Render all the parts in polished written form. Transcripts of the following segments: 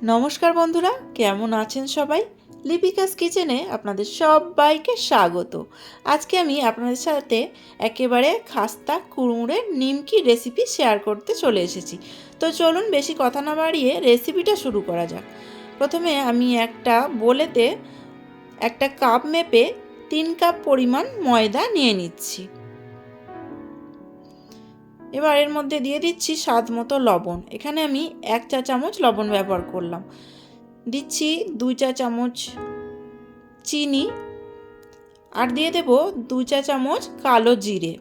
নমস্কার বন্ধুরা, কেমন আছেন সবাই? লিপিকাস কিচেনে আপনাদের সবাইকে স্বাগত। আজকে আমি আপনাদের সাথে একেবারে খাস্তা কুড়মুড়ের নিমকি রেসিপি শেয়ার করতে চলে এসেছি। তো চলুন বেশি কথা না বাড়িয়ে রেসিপিটা শুরু করা যাক। প্রথমে আমি একটা বোলেতে একটা কাপ মেপে 3 কাপ পরিমাণ ময়দা নিয়ে নিচ্ছি। এবার এর মধ্যে দিয়ে দিচ্ছি স্বাদ মতো লবণ। এখানে আমি 1 চা চামচ লবণ ব্যবহার করলাম। দিচ্ছি 2 চা চামচ চিনি আর দিয়ে দেব 2 চা চামচ কালো জিরে।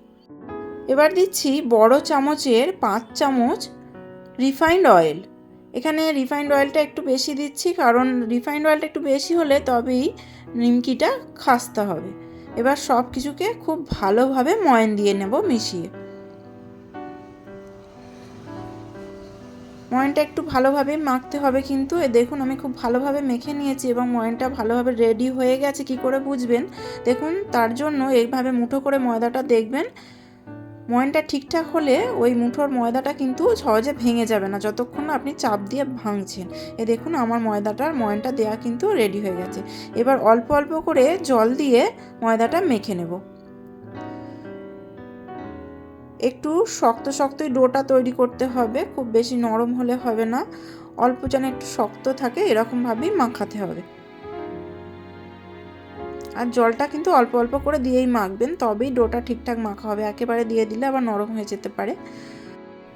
এবার দিচ্ছি বড় চামচের 5 চামচ রিফাইন্ড অয়েল। এখানে রিফাইন্ড অয়েলটা একটু বেশি দিচ্ছি, কারণ রিফাইন্ড অয়েলটা একটু বেশি হলে তবেই নিমকিটা খাস্তা হবে। এবার সব কিছুকে খুব ভালোভাবে ময়ান দিয়ে নেব মিশিয়ে। ময়ানটা একটু ভালোভাবে মাখতে হবে, কিন্তু দেখুন আমি খুব ভালোভাবে মেখে নিয়েছি এবং ময়ানটা ভালোভাবে রেডি হয়ে গেছে। কি করে বুঝবেন? দেখুন, তার জন্য এইভাবে মুঠো করে ময়দাটা দেখবেন। ময়ানটা ঠিকঠাক হলে ওই মুঠোর ময়দাটা কিন্তু সহজে ভেঙে যাবে না যতক্ষণ না আপনি চাপ দিয়ে ভাঙছেন। দেখুন আমার ময়ানটা দেওয়া কিন্তু রেডি হয়ে গেছে। এবার অল্প অল্প করে জল দিয়ে ময়দাটা মেখে নেব। একটু শক্ত শক্তই ডোটা তৈরি করতে হবে, খুব বেশি নরম হলে হবে না। অল্প যেন একটু শক্ত থাকে এরকমভাবেই মাখাতে হবে। আর জলটা কিন্তু অল্প অল্প করে দিয়েই মাখবেন, তবেই ডোটা ঠিকঠাক মাখা হবে। একেবারে দিয়ে দিলে আবার নরম হয়ে যেতে পারে।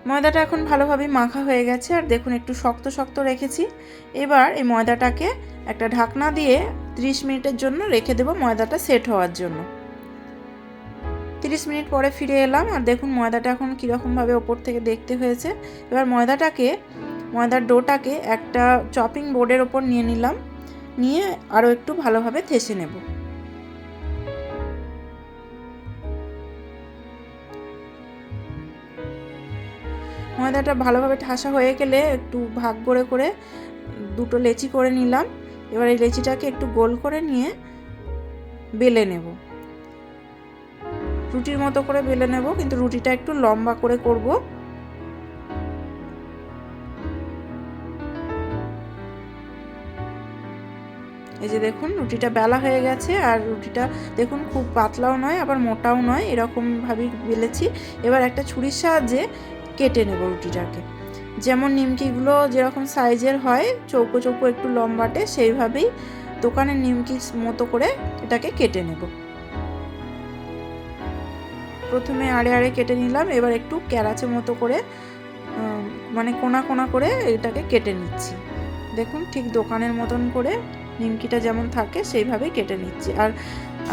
ময়দাটা এখন ভালোভাবেই মাখা হয়ে গেছে, আর দেখুন একটু শক্ত শক্ত রেখেছি। এবার এই ময়দাটাকে একটা ঢাকনা দিয়ে 30 মিনিটের জন্য রেখে দেব ময়দাটা সেট হওয়ার জন্য। 30 মিনিট পরে ফিরে এলাম, আর দেখুন ময়দাটা এখন কীরকমভাবে ওপর থেকে দেখতে হয়েছে। এবার ময়দার ডোটাকে একটা চপিং বোর্ডের ওপর নিয়ে নিলাম, নিয়ে আরও একটু ভালোভাবে থেসে নেব। ময়দাটা ভালোভাবে ঠাসা হয়ে গেলে একটু ভাগ করে করে দুটো লেচি করে নিলাম। এবার এই লেচিটাকে একটু গোল করে নিয়ে বেলে নেব, রুটির মতো করে বেলে নেব, কিন্তু রুটিটা একটু লম্বা করে করব। এই যে দেখুন রুটিটা বেলা হয়ে গেছে, আর রুটিটা দেখুন খুব পাতলাও নয় আবার মোটাও নয়, এরকমভাবেই বেলেছি। এবার একটা ছুরির সাহায্যে কেটে নেব রুটিটাকে। যেমন নিমকিগুলো যেরকম সাইজের হয়, চৌকো চৌকো একটু লম্বাটে, সেইভাবেই দোকানের নিমকির মতো করে এটাকে কেটে নেব। প্রথমে আড়ে আড়ে কেটে নিলাম, এবার একটু ক্যারাচে মতো করে মানে কোনা কোনা করে এটাকে কেটে নিচ্ছি। দেখুন ঠিক দোকানের মতন করে নিমকিটা যেমন থাকে সেইভাবেই কেটে নিচ্ছি।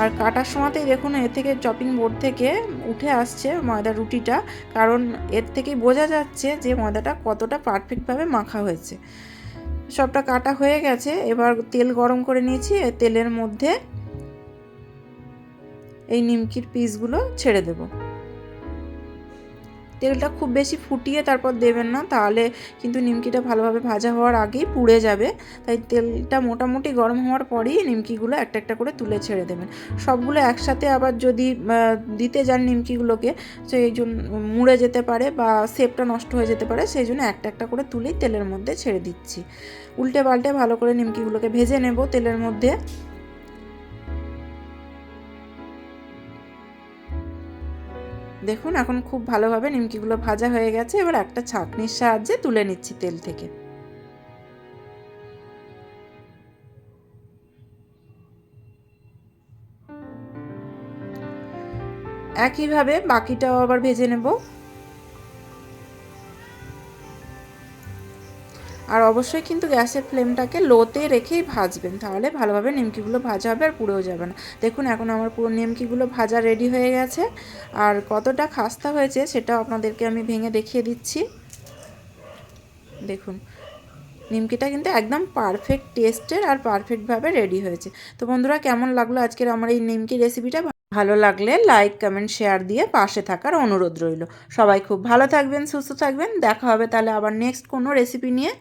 আর কাটার সময়তেই দেখুন এর থেকে চপিং বোর্ড থেকে উঠে আসছে ময়দার রুটিটা, কারণ এর থেকেই বোঝা যাচ্ছে যে ময়দাটা কতটা পারফেক্টভাবে মাখা হয়েছে। সবটা কাটা হয়ে গেছে। এবার তেল গরম করে নিয়েছি, তেলের মধ্যে এই নিমকির পিসগুলো ছেড়ে দেব। তেলটা খুব বেশি ফুটিয়ে তারপর দেবেন না, তাহলে কিন্তু নিমকিটা ভালোভাবে ভাজা হওয়ার আগেই পুড়ে যাবে। তাই তেলটা মোটামুটি গরম হওয়ার পরেই নিমকিগুলো একটা একটা করে তুলে ছেড়ে দেবেন। সবগুলো একসাথে আবার যদি দিতে যান নিমকিগুলোকে, সেই জন্য মুড়ে যেতে পারে বা শেপটা নষ্ট হয়ে যেতে পারে, সেই জন্য একটা একটা করে তুলেই তেলের মধ্যে ছেড়ে দিচ্ছি। উল্টে পাল্টে ভালো করে নিমকিগুলোকে ভেজে নেব তেলের মধ্যে। দেখুন এখন খুব ভালোভাবে নিমকিগুলো ভাজা হয়ে গেছে। এবার একটা ছাঁকনির সাহায্যে তুলে নিচ্ছি তেল থেকে। একইভাবে বাকিটাও আবার ভেজে নেব। আর অবশ্যই কিন্তু গ্যাসের ফ্লেমটাকে লোতে রেখেই ভাজবেন, তাহলে ভালোভাবে নিমকিগুলো ভাজা হবে আর পুড়েও যাবে না। দেখুন এখন আমার পুরো নিমকিগুলো ভাজা রেডি হয়ে গেছে, আর কতটা খাস্তা হয়েছে সেটাও আপনাদেরকে আমি ভেঙে দেখিয়ে দিচ্ছি। দেখুন নিমকিটা কিন্তু একদম পারফেক্ট টেস্টের আর পারফেক্টভাবে রেডি হয়েছে। তো বন্ধুরা, কেমন লাগলো আজকের আমার এই নিমকি রেসিপিটা? ভালো লাগলে লাইক কমেন্ট শেয়ার দিয়ে পাশে থাকার অনুরোধ রইল। সবাই খুব ভালো থাকবেন, সুস্থ থাকবেন। দেখা হবে তাহলে আবার নেক্সট কোনো রেসিপি নিয়ে।